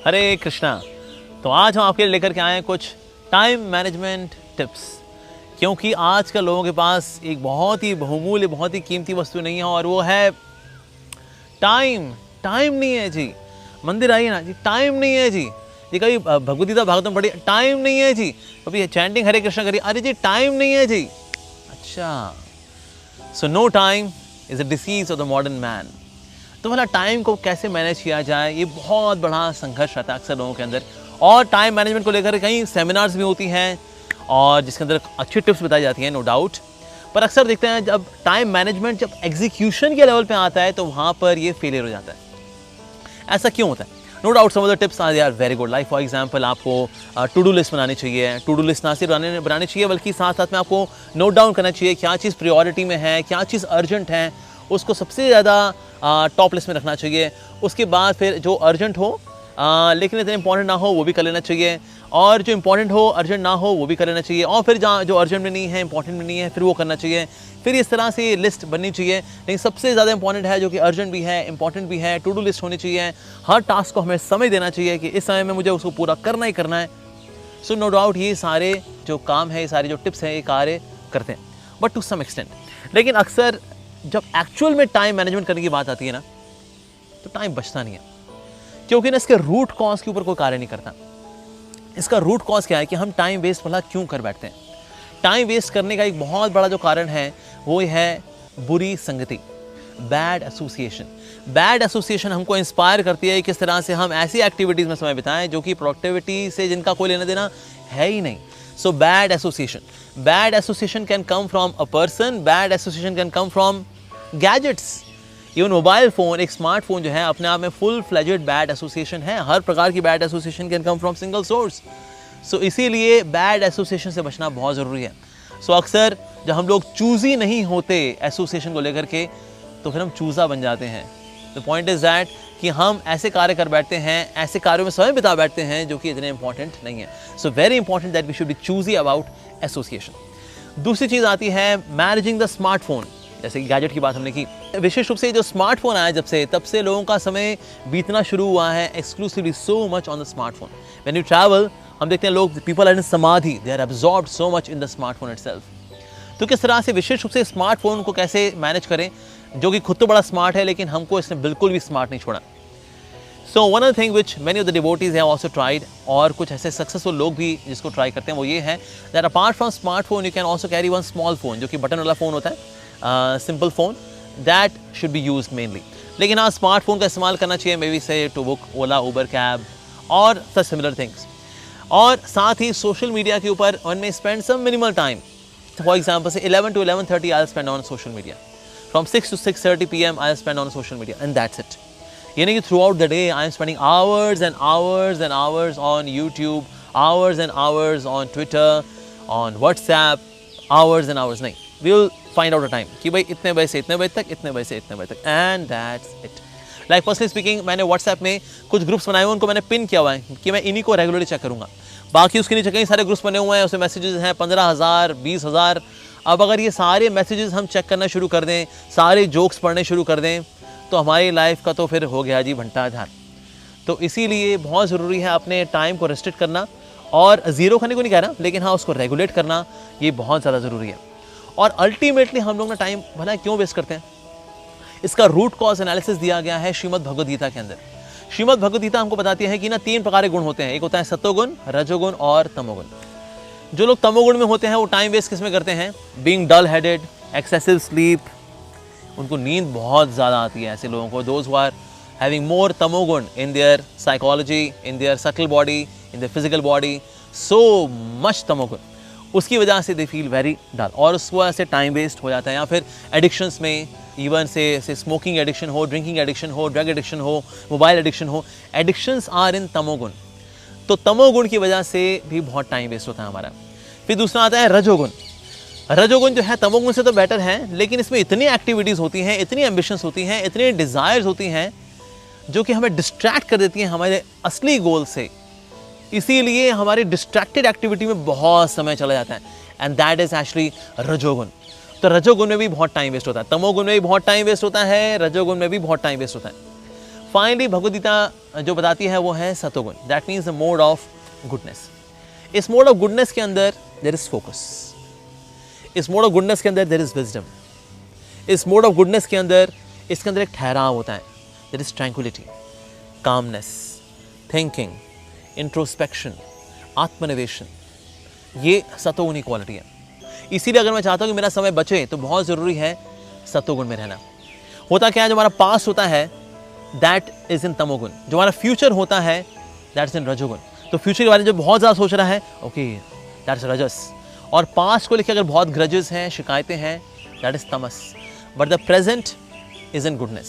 हरे कृष्णा। तो आज हम आपके लिए लेकर के आए हैं कुछ टाइम मैनेजमेंट टिप्स, क्योंकि आज कल लोगों के पास एक बहुत ही बहुमूल्य, बहुत ही कीमती वस्तु नहीं है और वो है टाइम। टाइम नहीं है जी। मंदिर आइए ना जी, टाइम नहीं है जी। ये कभी भगवदगीता भागवतम पढ़िए, टाइम नहीं है जी। कभी चैंटिंग हरे कृष्णा करिए, अरे जी टाइम नहीं है जी। अच्छा, so no time is a disease of the modern man. तो भला टाइम को कैसे मैनेज किया जाए, ये बहुत बड़ा संघर्ष रहता है अक्सर लोगों के अंदर। और टाइम मैनेजमेंट को लेकर कई सेमिनार्स भी होती हैं और जिसके अंदर अच्छी टिप्स बताई जाती हैं, नो डाउट। पर अक्सर देखते हैं जब टाइम मैनेजमेंट जब एग्जीक्यूशन के लेवल पे आता है तो वहाँ पर ये फेलियर हो जाता है। ऐसा क्यों होता है? No doubt some of the tips are very good. Like for example आपको टू डू लिस्ट बनानी चाहिए। टू डू लिस्ट ना सिर्फ बनानी चाहिए बल्कि साथ साथ में आपको नोट डाउन करना चाहिए क्या चीज़ प्रायोरिटी में है, क्या चीज़ अर्जेंट है, उसको सबसे ज़्यादा टॉप लिस्ट में रखना चाहिए। उसके बाद फिर जो अर्जेंट हो लेकिन इतना इंपॉर्टेंट ना हो वो भी कर लेना चाहिए, और जो इंपॉर्टेंट हो अर्जेंट ना हो वो भी कर लेना चाहिए, और फिर जहाँ जो अर्जेंट में नहीं है, इंपॉर्टेंट में नहीं है, फिर वो करना चाहिए। फिर इस तरह से लिस्ट बननी चाहिए। लेकिन सबसे ज़्यादा इंपॉर्टेंट है जो कि अर्जेंट भी है, इंपॉर्टेंट भी है, टू डू लिस्ट होनी चाहिए। हर टास्क को हमें समय देना चाहिए कि इस समय में मुझे उसको पूरा करना ही करना है। सो नो डाउट ये सारे जो काम है, ये सारे जो टिप्स हैं, ये कार्य करते हैं बट टू सम एक्सटेंट। लेकिन अक्सर जब एक्चुअल में टाइम मैनेजमेंट करने की बात आती है ना, तो टाइम बचता नहीं है, क्योंकि ना इसके रूट कॉज के ऊपर कोई कार्य नहीं करता। इसका रूट कॉज क्या है कि हम टाइम वेस्ट भला क्यों कर बैठते हैं? टाइम वेस्ट करने का एक बहुत बड़ा जो कारण है वो है बुरी संगति, बैड एसोसिएशन। बैड एसोसिएशन हमको इंस्पायर करती है किस तरह से हम ऐसी एक्टिविटीज़ में समय बिताएं जो कि प्रोडक्टिविटी से जिनका कोई लेना देना है ही नहीं। So bad association can come from a person, bad association can come from gadgets. Even mobile phone, एक स्मार्टफोन जो है अपने आप में फुल फ्लेजेड बैड एसोसिएशन है। हर प्रकार की bad association can come from single source. So इसीलिए बैड एसोसिएशन से बचना बहुत ज़रूरी है। सो अक्सर जब हम लोग चूज़ी नहीं होते एसोसिएशन को लेकर के, तो फिर हम चूज़ा बन जाते हैं। द पॉइंट इज़ दैट कि हम ऐसे कार्य कर बैठते हैं, ऐसे कार्यों में समय बिता बैठते हैं जो कि इतने इंपॉर्टेंट नहीं है। So very important that we should be choosy about association. दूसरी चीज़ आती है मैनेजिंग द स्मार्टफोन। जैसे कि गैजेट की बात हमने की, विशेष रूप से जो स्मार्टफोन आया जब से, तब से लोगों का समय बीतना शुरू हुआ है exclusively so much on the smartphone. When you travel, हम देखते हैं लोग, people are in samadhi, they are absorbed so much in the smartphone itself. तो किस तरह से विशेष रूप से स्मार्टफोन को कैसे मैनेज करें, जो कि खुद तो बड़ा स्मार्ट है लेकिन हमको इसने बिल्कुल भी स्मार्ट नहीं छोड़ा। So one of the thing which many of the devotees have also tried, और कुछ ऐसे सक्सेसफुल लोग भी जिसको ट्राई करते हैं, वो ये है that apart from smartphone you can also carry one small phone, जो कि बटन वाला फोन होता है, simple phone, that should be used mainly. लेकिन हाँ, स्मार्टफोन का इस्तेमाल करना चाहिए may be say to book Ola, Uber, cab और सच सिमिलर थिंग्स। और साथ ही सोशल मीडिया के ऊपर वन में spend some minimal time. For example से 11 to 11:30 I spend on social media, from 6 to 6:30 PM I spend on social media, and that's it. यानी कि throughout the day I am spending hours and hours and hours on YouTube, hours and hours on Twitter, on WhatsApp, hours and hours नहीं, we will find out a time कि भाई इतने बजे से इतने बजे तक, इतने बजे से इतने बजे तक, and that's it. Like personally speaking, मैंने व्हाट्सएप में कुछ ग्रुप्स बनाए हुए, उनको मैंने पिन किया हुआ है कि मैं इन्हीं को रेगुलरली चेक करूँगा। बाकी उसके नीचे कई सारे ग्रुप्स बने हुए हैं, उसमें मैसेजेस हैं 15,000, 20,000। अब अगर ये सारे मैसेजेस हम चेक करना शुरू कर दें, सारे जोक्स पढ़ने शुरू कर दें, तो हमारी लाइफ का तो फिर हो गया जी भंटा झार। तो इसीलिए बहुत ज़रूरी है अपने टाइम को रेस्ट्रिक्ट करना, और ज़ीरो करने को नहीं कह रहा, लेकिन हाँ उसको रेगुलेट करना, ये बहुत ज़्यादा ज़रूरी है। और अल्टीमेटली हम लोग ना टाइम भला क्यों वेस्ट करते हैं, इसका रूट कॉज एनालिसिस दिया गया है श्रीमद् भगवद गीता के अंदर। श्रीमद् भगवद गीता हमको बताती है कि ना 3 प्रकार के गुण होते हैं। एक होता है सत्वगुण, रजोगुण और तमोगुण। जो लोग तमोगुण में होते हैं वो टाइम वेस्ट किस में करते हैं? Being dull headed, excessive sleep, उनको नींद बहुत ज़्यादा आती है ऐसे लोगों को। Those who are having more tamoguna in their psychology, in their subtle body, in their physical body, so much tamoguna, उसकी वजह से दे फील वेरी डल, और उस वजह से टाइम वेस्ट हो जाता है। या फिर एडिक्शंस में, इवन से स्मोकिंग एडिक्शन हो, ड्रिंकिंग एडिक्शन हो, ड्रग एडिक्शन हो, मोबाइल एडिक्शन हो, एडिक्शंस आर इन तमोगुण। तो तमोगुण की वजह से भी बहुत टाइम वेस्ट होता है हमारा। फिर दूसरा आता है रजोगुण। रजोगुण जो है तमोगुण से तो बेटर है, लेकिन इसमें इतनी एक्टिविटीज़ होती हैं, इतनी एम्बिशंस होती हैं, इतनी डिज़ायर्स होती हैं जो कि हमें डिस्ट्रैक्ट कर देती हैं हमारे असली गोल से। इसीलिए हमारी डिस्ट्रैक्टेड एक्टिविटी में बहुत समय चला जाता है, एंड दैट इज एक्चुअली रजोगुण। तो रजोगुण में भी बहुत टाइम वेस्ट होता है, तमोगुण में भी बहुत टाइम वेस्ट होता है, रजोगुण में भी बहुत टाइम वेस्ट होता है। फाइनली भगवद गीता जो बताती है वो है सतोगुण, that means the mode of goodness. इस मोड ऑफ गुडनेस के अंदर देयर इज फोकस, इस मोड ऑफ गुडनेस के अंदर देयर इज विजडम, इस मोड ऑफ गुडनेस के अंदर इसके अंदर एक ठहराव होता है, there is tranquility, calmness, thinking, introspection, आत्मनिवेशन, ये सतोगुणी क्वालिटी है। इसीलिए अगर मैं चाहता हूँ कि मेरा समय बचे तो बहुत ज़रूरी है सतोगुण में रहना। होता क्या है, जो हमारा पास्ट होता है दैट इज इन तमोगुण, जो हमारा फ्यूचर होता है दैट इज इन रजोगुण। तो फ्यूचर के बारे में जो बहुत ज़्यादा सोच रहा है, ओके, दैट इज रजस। और पास्ट को लेकर अगर बहुत ग्रजेस हैं, शिकायतें हैं, that is Tamas. But the present is in goodness.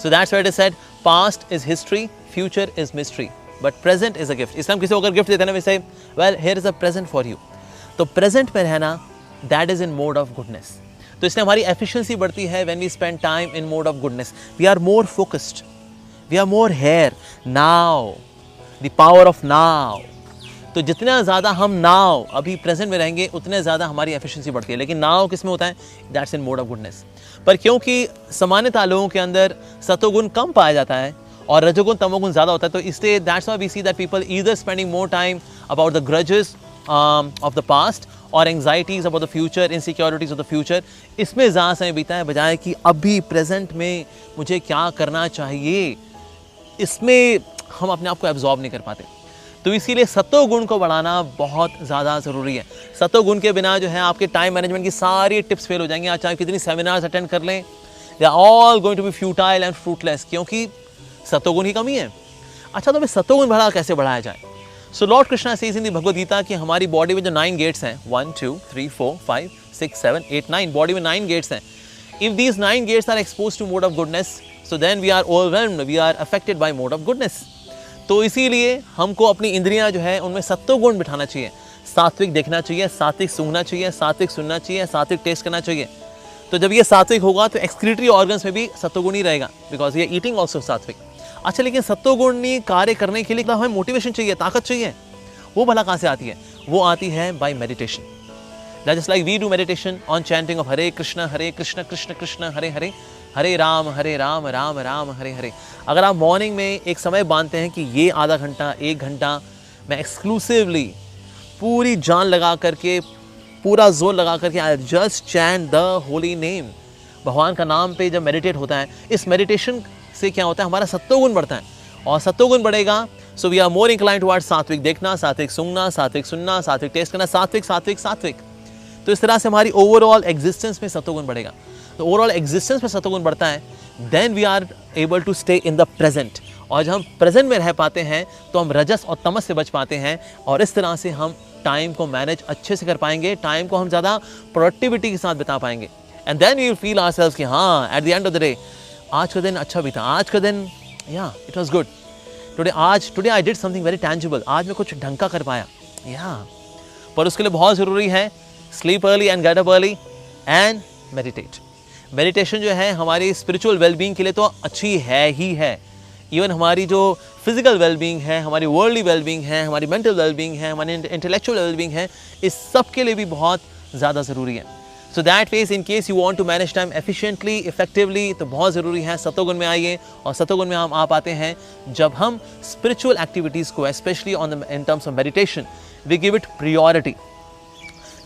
So that's why it is said past is history, future is mystery, but present is a gift. इसलिए हम किसी को अगर गिफ्ट देते हैं ना, we say well here is a present for you. तो present में रहना that is in mode of goodness. तो इसलिए हमारी एफिशिएंसी बढ़ती है when we spend time in mode of goodness. We are more focused, we are more here now, the power of now. तो जितना ज़्यादा हम नाउ अभी प्रेजेंट में रहेंगे उतने ज़्यादा हमारी एफिशिएंसी बढ़ती है। लेकिन नाउ किस में होता है, that's in mode of goodness. पर क्योंकि सामान्यतः लोगों के अंदर सतोगुण कम पाया जाता है और रजोगुण तमोगुण ज़्यादा होता है, तो इसलिए that's why we see that people either spending more time about the grudges of the past और anxieties about the future, insecurities of the future. इसमें ज़्यादा समय बीता है बजाय कि अभी प्रेजेंट में मुझे क्या करना चाहिए, इसमें हम अपने आप को एब्जॉर्ब नहीं कर पाते। तो इसीलिए सतोगुण को बढ़ाना बहुत ज़्यादा ज़रूरी है। सतोगुण के बिना जो है आपके टाइम मैनेजमेंट की सारी टिप्स फेल हो जाएंगी। आज चाहे कितनी सेमिनार्स अटेंड कर लें, they are all going to be futile and fruitless, क्योंकि सतोगुण की कमी है। अच्छा, तो भाई सतोगुण बढ़ा कैसे बढ़ाया जाए? So lord Krishna says in the Bhagavad Gita कि हमारी बॉडी में जो 9 गेट्स हैं, 1 2 3 4 5 6 7 8 9, बॉडी में 9 गेट्स हैं। If these 9 gates are expose to mode of goodness, so then we are overwhelmed, we are affected by mode of goodness. तो इसीलिए हमको अपनी इंद्रियां जो है उनमें सत्वगुण बिठाना चाहिए, सात्विक देखना चाहिए, सात्विक सूंघना चाहिए, सात्विक सुनना चाहिए, सात्विक टेस्ट करना चाहिए। तो जब ये सात्विक होगा तो एक्सक्रीटरी ऑर्गन्स में भी सत्वगुण ही रहेगा, बिकॉज ये ईटिंग ऑल्सो सात्विक। अच्छा, लेकिन सत्वगुणी कार्य करने के लिए हमें मोटिवेशन चाहिए, ताकत चाहिए। वो भला कहाँ से आती है? वो आती है by meditation. Just like we do meditation on chanting of Hare Krishna Krishna Krishna Hare Hare, Hare Ram Ram Ram Hare Hare. अगर आप मॉर्निंग में एक समय बांधते हैं कि ये आधा घंटा 1 घंटा मैं एक्सक्लूसिवली पूरी जान लगा करके, पूरा जोर लगा करके I just chant the holy name, भगवान का नाम पे जब मेडिटेट होता है, इस मेडिटेशन से क्या होता है, हमारा सत्वगुण बढ़ता है। और सत्वगुण बढ़ेगा so we are more inclined towards sattvik देखना, सात्विक सूंघना, सात्विक सुनना, सात्विक टेस्ट करना, सात्विक सात्विक सात्विक। तो इस तरह से हमारी ओवरऑल एग्जिस्टेंस में सत्वगुण बढ़ेगा। तो ओवरऑल एग्जिस्टेंस में सत्वगुण बढ़ता है, then we are able to stay in the present. और जब हम प्रेजेंट में रह पाते हैं तो हम रजस और तमस से बच पाते हैं, और इस तरह से हम टाइम को मैनेज अच्छे से कर पाएंगे, टाइम को हम ज़्यादा प्रोडक्टिविटी के साथ बिता पाएंगे। And then we will feel ourselves कि हाँ, at the end of the day आज का दिन अच्छा बीता, आज का दिन या it was good today I did something very tangible, आज मैं कुछ ढंग का कर पाया या। पर उसके लिए बहुत ज़रूरी है sleep early and get up early and meditate. Meditation जो है हमारी स्पिरिचुअल वेलबींग के लिए तो अच्छी है ही है, इवन हमारी जो फिजिकल वेलबींग है, हमारी वर्ल्डली वेलबींग है, हमारी मेंटल वेलबींग है, हमारी इंटेलेक्चुअल वेलबींग है, इस सब के लिए भी बहुत ज़्यादा ज़रूरी है। So that ways in case you want to manage time efficiently, effectively, तो बहुत ज़रूरी है सत्वगुण में आइए। और सत्वगुण में हम आ पाते हैं जब हम स्पिरिचुअल एक्टिविटीज़ को, especially in terms of meditation, we give it priority.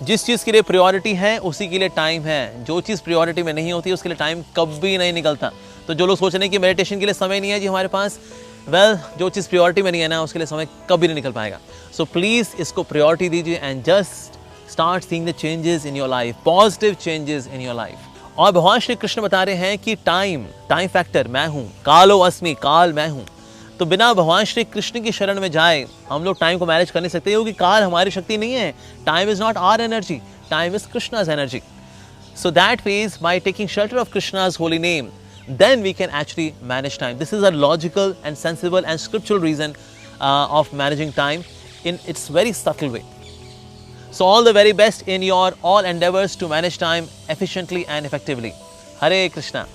जिस चीज़ के लिए प्रायोरिटी है उसी के लिए टाइम है, जो चीज़ प्रायोरिटी में नहीं होती उसके लिए टाइम कभी नहीं निकलता। तो जो लोग सोच रहे हैं कि मेडिटेशन के लिए समय नहीं है जी हमारे पास, वेल जो चीज़ प्रायोरिटी में नहीं है ना उसके लिए समय कभी नहीं निकल पाएगा। सो प्लीज़ इसको प्रायोरिटी दीजिए and just start seeing the changes in your life, positive changes in your life. और भगवान श्री कृष्ण बता रहे हैं कि टाइम फैक्टर मैं हूँ, कालो अस्मि, काल मैं हूँ। तो बिना भगवान श्री कृष्ण की शरण में जाए हम लोग टाइम को मैनेज कर नहीं सकते, क्योंकि काल हमारी शक्ति नहीं है। Time is not our energy, time is Krishna's energy. So that means by taking shelter of Krishna's holy name, then we can actually manage time. This is a logical and sensible and scriptural reason of managing time in its very subtle way. So all the very best in your all endeavors to manage time efficiently and effectively. Hare Krishna.